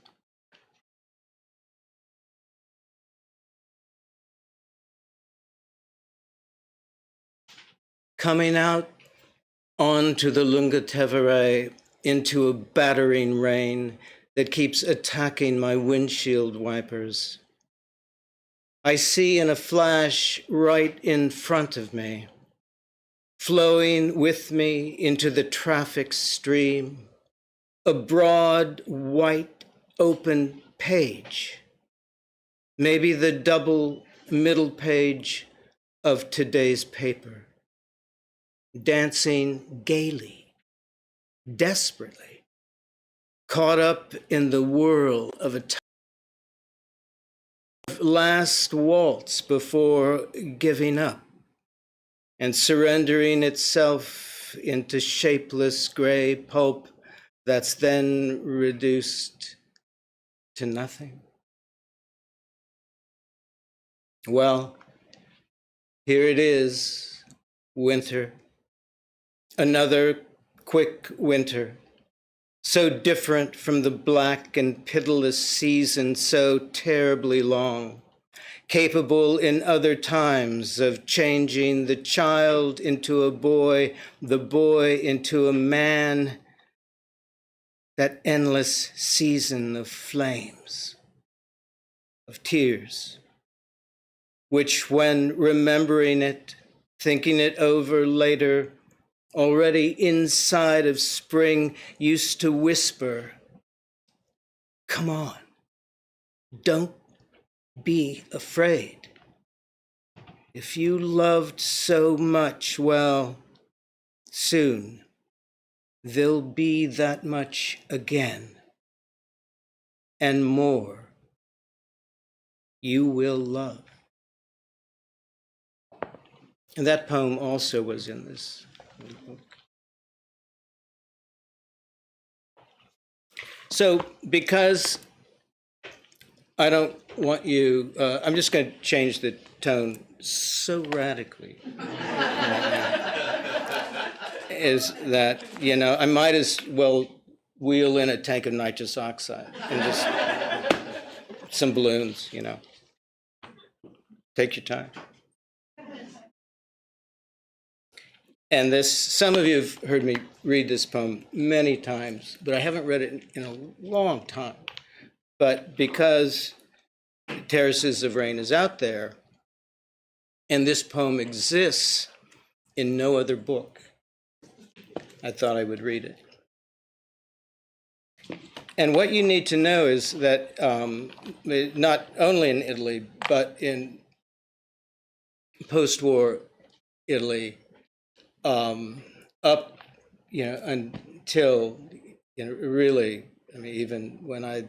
Coming out onto the Lungotevere into a battering rain that keeps attacking my windshield wipers. I see in a flash right in front of me flowing with me into the traffic stream, a broad, white, open page, maybe the double middle page of today's paper, dancing gaily, desperately, caught up in the whirl of a last waltz before giving up and surrendering itself into shapeless gray pulp that's then reduced to nothing. Well, here it is, winter, another quick winter, so different from the black and pitiless season, so terribly long, capable in other times of changing the child into a boy, the boy into a man, that endless season of flames, of tears, which when remembering it, thinking it over later, already inside of spring, used to whisper, "Come on, don't be afraid. If you loved so much, well, soon there'll be that much again, and more you will love." And that poem also was in this book. So because I don't want you, I'm just going to change the tone so radically. Is that, I might as well wheel in a tank of nitrous oxide and just some balloons, Take your time. And some of you have heard me read this poem many times, but I haven't read it in a long time. But because Terraces of Rain is out there, and this poem exists in no other book, I thought I would read it. And what you need to know is that not only in Italy, but in post-war Italy, up, until, really, even when I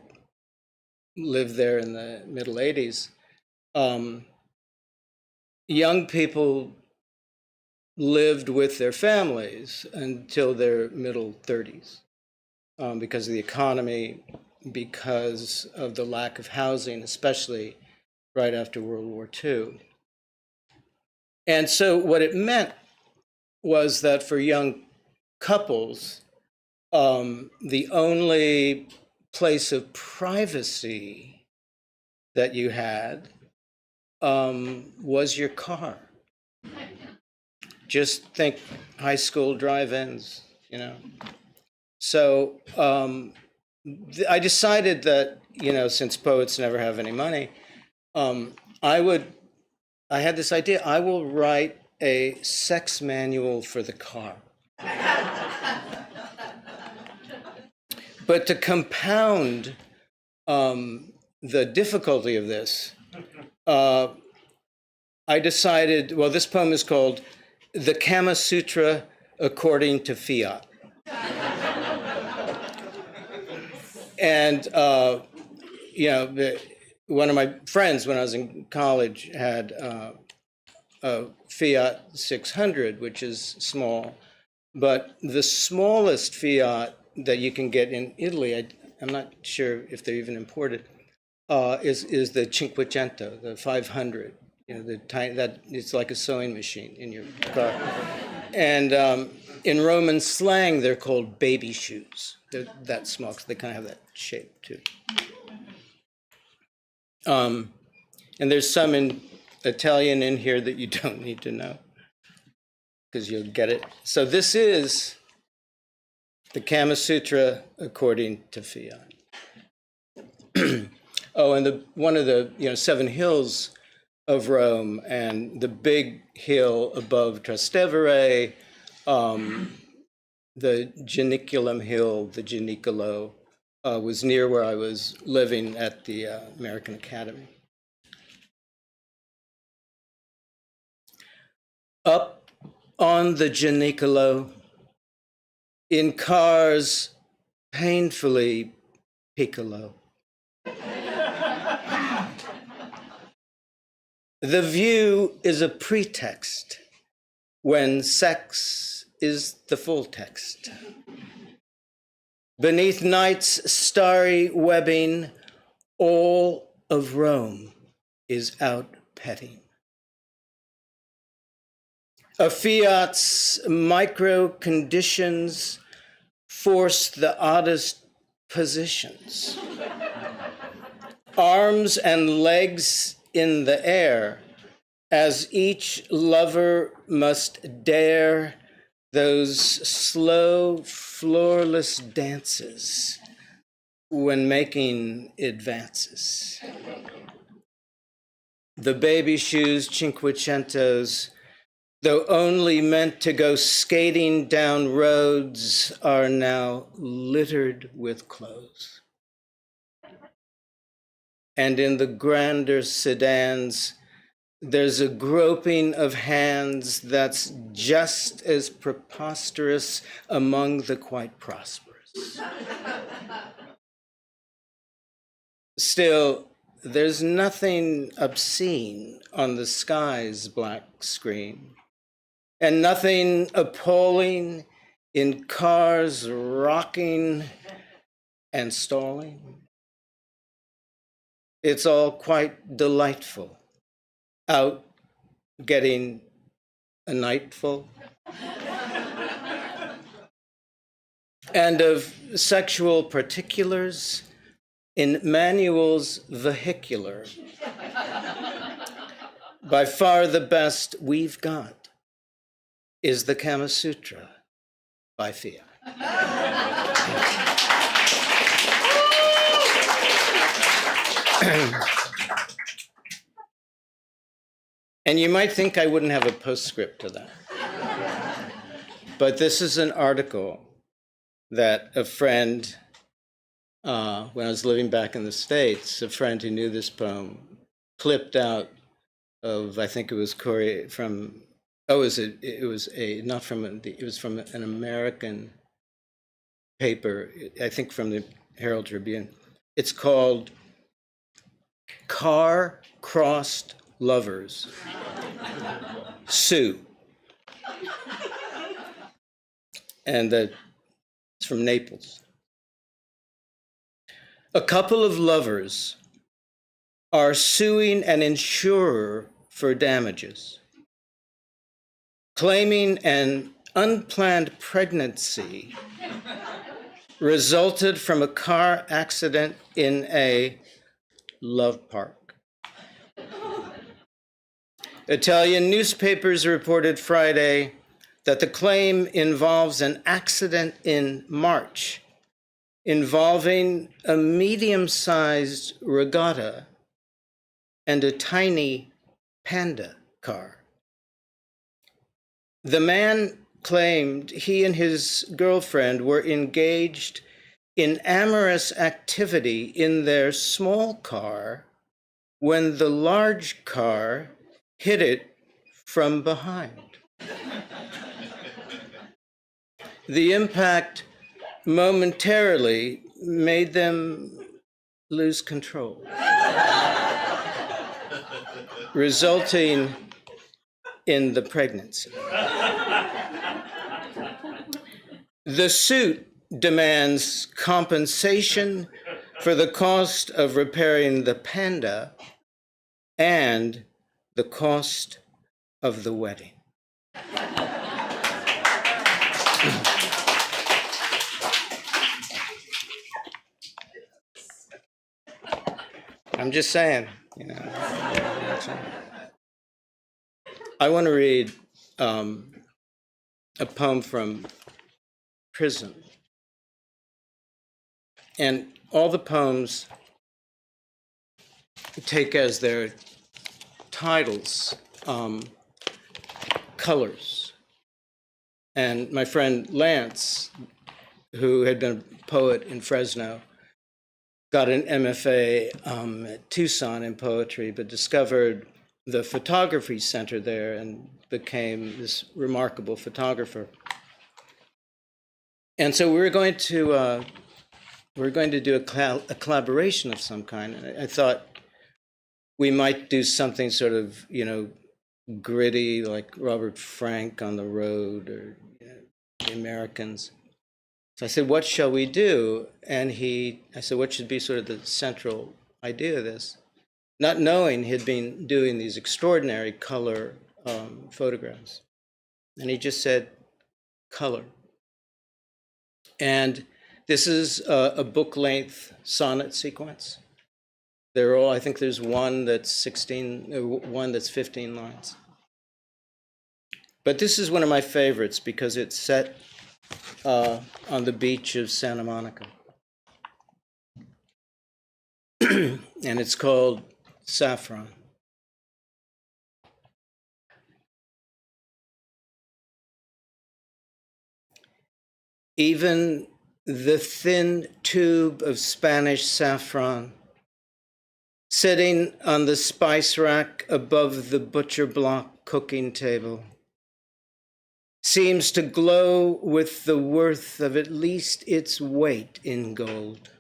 lived there in the middle 80s, young people lived with their families until their middle 30s because of the economy, because of the lack of housing, especially right after World War II. And so what it meant was that for young couples, the only place of privacy that you had was your car. Just think high school drive-ins, So I decided that, since poets never have any money, I had this idea, I will write a sex manual for the car. But to compound the difficulty of this, I decided, this poem is called The Kama Sutra According to Fiat. And, one of my friends when I was in college had a Fiat 600, which is small, but the smallest Fiat that you can get in Italy, I'm not sure if they're even imported, is the Cinquecento, the 500. The tiny, that it's like a sewing machine in your car. And in Roman slang, they're called baby shoes. They're that small because they kind of have that shape too. And there's some in Italian in here that you don't need to know because you'll get it. So this is the Kama Sutra according to Fiat. And one of the 7 hills of Rome, and the big hill above Trastevere, the Janiculum Hill, the Janicolo, was near where I was living at the American Academy. Up on the Janicolo, in cars painfully piccolo. The view is a pretext when sex is the full text. Beneath night's starry webbing, all of Rome is out petting. A fiat's micro conditions force the oddest positions. Arms and legs in the air, as each lover must dare those slow, floorless dances when making advances. The baby shoes Cinquecentos, though only meant to go skating down roads, are now littered with clothes. And in the grander sedans, there's a groping of hands that's just as preposterous among the quite prosperous. Still, there's nothing obscene on the sky's black screen, and nothing appalling in cars rocking and stalling. It's all quite delightful, out getting a nightful. And of sexual particulars, in Manuel's vehicular, by far the best we've got is the Kama Sutra by Fia. And you might think I wouldn't have a postscript to that. But this is an article that a friend, when I was living back in the States, a friend who knew this poem clipped out of, I think it was from, it was from an American paper, I think from the Herald Tribune. It's called Car Crossed Lovers Sue. And it's from Naples. A couple of lovers are suing an insurer for damages, claiming an unplanned pregnancy resulted from a car accident in a love park. Italian newspapers reported Friday that the claim involves an accident in March involving a medium-sized regatta and a tiny panda car. The man claimed he and his girlfriend were engaged in amorous activity in their small car when the large car hit it from behind. The impact momentarily made them lose control, resulting in the pregnancy. The suit demands compensation for the cost of repairing the panda and the cost of the wedding. I'm just saying, you know. I want to read a poem from prison. And all the poems take as their titles colors. And my friend Lance, who had been a poet in Fresno, got an MFA at Tucson in poetry, but discovered the photography center there and became this remarkable photographer. And so we were going to do a collaboration of some kind. And I thought we might do something sort of, gritty, like Robert Frank on the Road or The Americans. So I said, what shall we do? And I said, what should be sort of the central idea of this? Not knowing he'd been doing these extraordinary color photographs. And he just said, color. And this is a book-length sonnet sequence. They're all, I think there's one that's 15 lines. But this is one of my favorites because it's set on the beach of Santa Monica. And it's called Saffron. Even the thin tube of Spanish saffron sitting on the spice rack above the butcher block cooking table seems to glow with the worth of at least its weight in gold.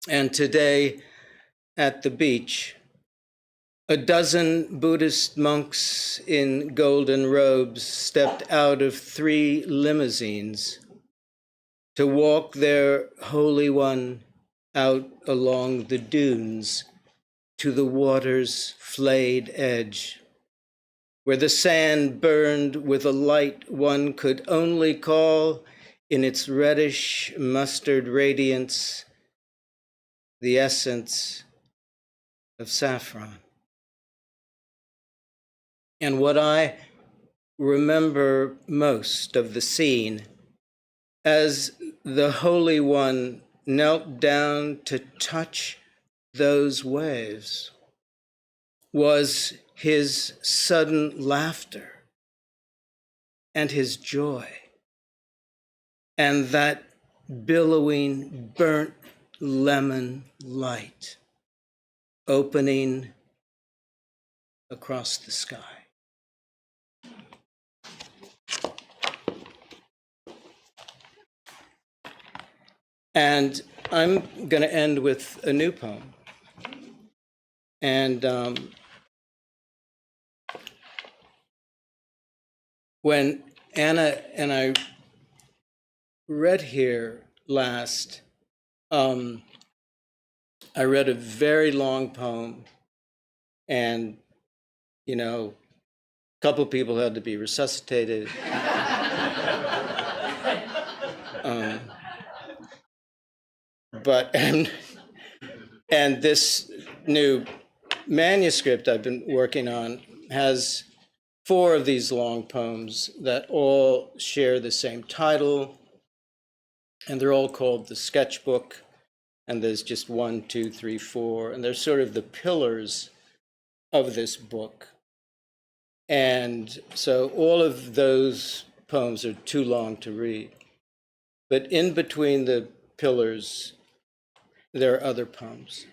And today at the beach, a dozen Buddhist monks in golden robes stepped out of 3 limousines to walk their Holy One out along the dunes to the water's flayed edge, where the sand burned with a light one could only call, in its reddish mustard radiance, the essence of saffron. And what I remember most of the scene, as the Holy One knelt down to touch those waves, was his sudden laughter and his joy, and that billowing burnt lemon light opening across the sky. And I'm going to end with a new poem. And when Anna and I read here last, I read a very long poem, and, a couple people had to be resuscitated. And this new manuscript I've been working on has 4 of these long poems that all share the same title, and they're all called The Sketchbook, and there's just 1, 2, 3, 4, and they're sort of the pillars of this book. And so all of those poems are too long to read. But in between the pillars, there are other poems.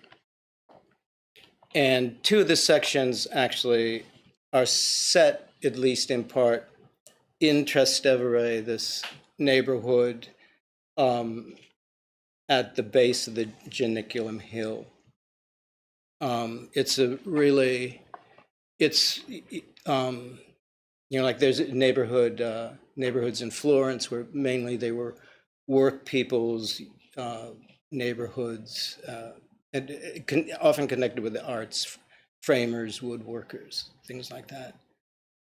And 2 of the sections actually are set, at least in part, in Trastevere, this neighborhood at the base of the Janiculum Hill. It's a really, like there's neighborhoods in Florence where mainly they were work people's neighborhoods, and often connected with the arts, framers, woodworkers, things like that.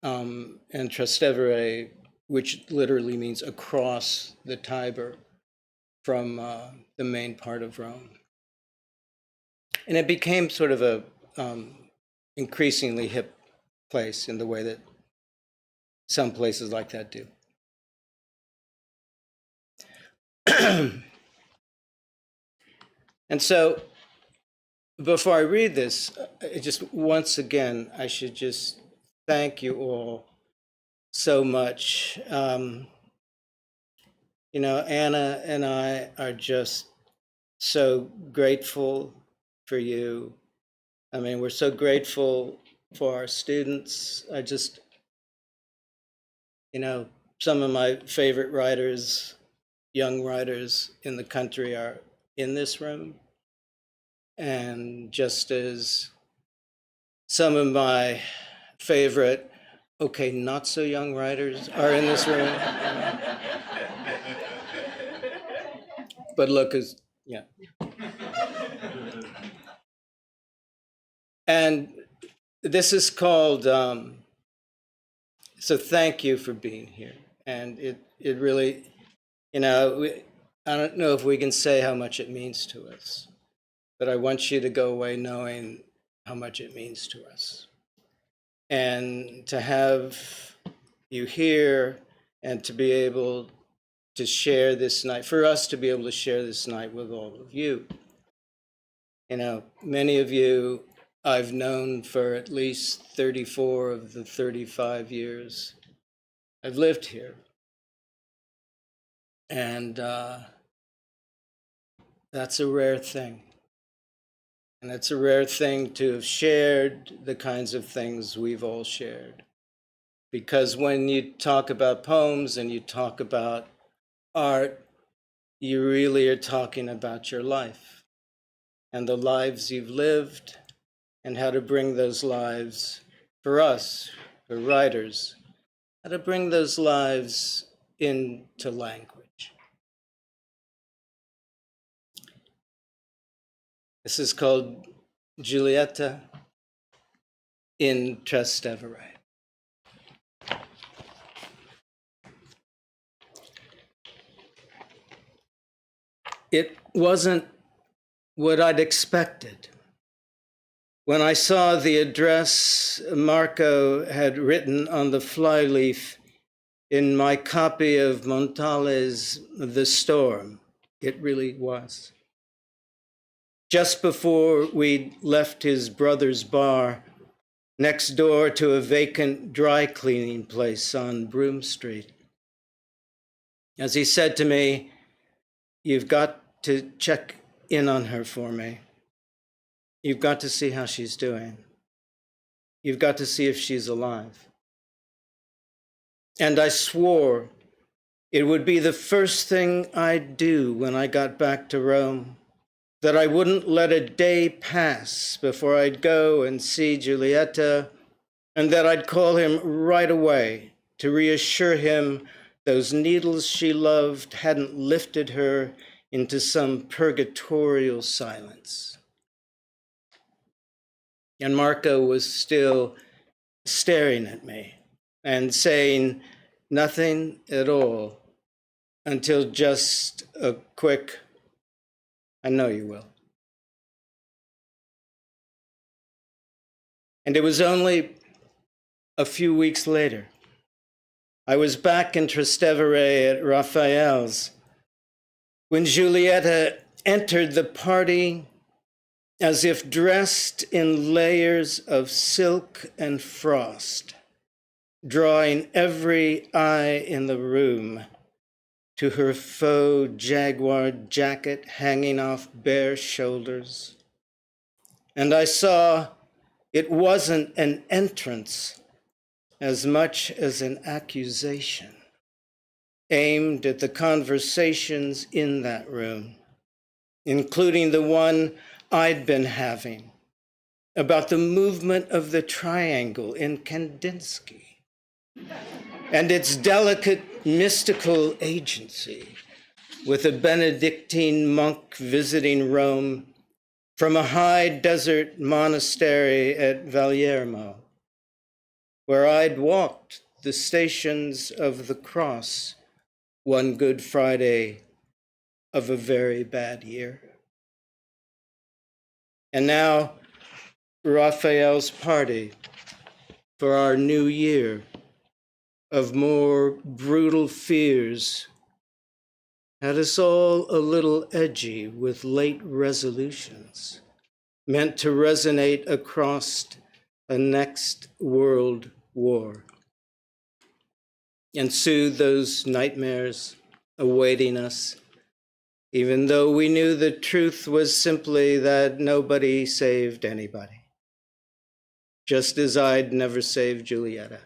And Trastevere, which literally means across the Tiber from the main part of Rome. And it became sort of a increasingly hip place in the way that some places like that do. And so before I read this, just once again, I should just thank you all so much. Anna and I are just so grateful for you. I mean, we're so grateful for our students. Some of my favorite writers, young writers in the country, are in this room. And just as some of my favorite, okay, not so young writers are in this room. But look, yeah. And this is called, so thank you for being here. And it really, I don't know if we can say how much it means to us, but I want you to go away knowing how much it means to us. And to have you here and to be able to share this night, for us to be able to share this night with all of you. Many of you I've known for at least 34 of the 35 years I've lived here. And that's a rare thing. And it's a rare thing to have shared the kinds of things we've all shared. Because when you talk about poems and you talk about art, you really are talking about your life and the lives you've lived and how to bring those lives, for us, for writers, how to bring those lives into language. This is called Giulietta in Trastevere. It wasn't what I'd expected. When I saw the address Marco had written on the flyleaf in my copy of Montale's The Storm, it really was. Just before we left his brother's bar, next door to a vacant dry cleaning place on Broome Street, as he said to me, "You've got to check in on her for me. You've got to see how she's doing. You've got to see if she's alive." And I swore it would be the first thing I'd do when I got back to Rome, that I wouldn't let a day pass before I'd go and see Giulietta, and that I'd call him right away to reassure him those needles she loved hadn't lifted her into some purgatorial silence. And Marco was still staring at me and saying nothing at all until just a quick, "I know you will." And it was only a few weeks later. I was back in Trastevere at Raphael's when Giulietta entered the party as if dressed in layers of silk and frost, drawing every eye in the room to her faux jaguar jacket hanging off bare shoulders. And I saw it wasn't an entrance as much as an accusation aimed at the conversations in that room, including the one I'd been having about the movement of the triangle in Kandinsky and its delicate mystical agency, with a Benedictine monk visiting Rome from a high desert monastery at Valiermo, where I'd walked the stations of the cross one Good Friday of a very bad year. And now, Raphael's party for our new year of more brutal fears had us all a little edgy with late resolutions meant to resonate across a next world war. and soothe those nightmares awaiting us, even though we knew the truth was simply that nobody saved anybody, just as I'd never saved Julieta.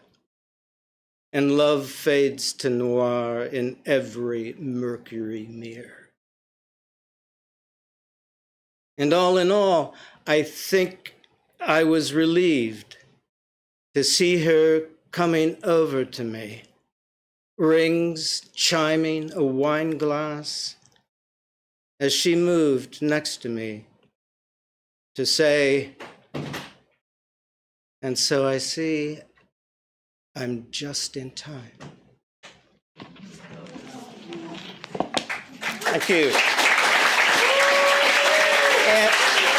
And love fades to noir in every mercury mirror. And all in all, I think I was relieved to see her coming over to me, rings chiming a wine glass, as she moved next to me to say, and so I see I'm just in time. Thank you.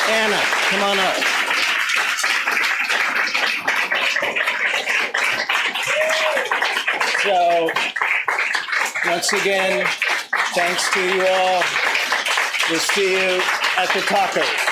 Anna, come on up. So, once again, thanks to you all. We'll see you at the tacos.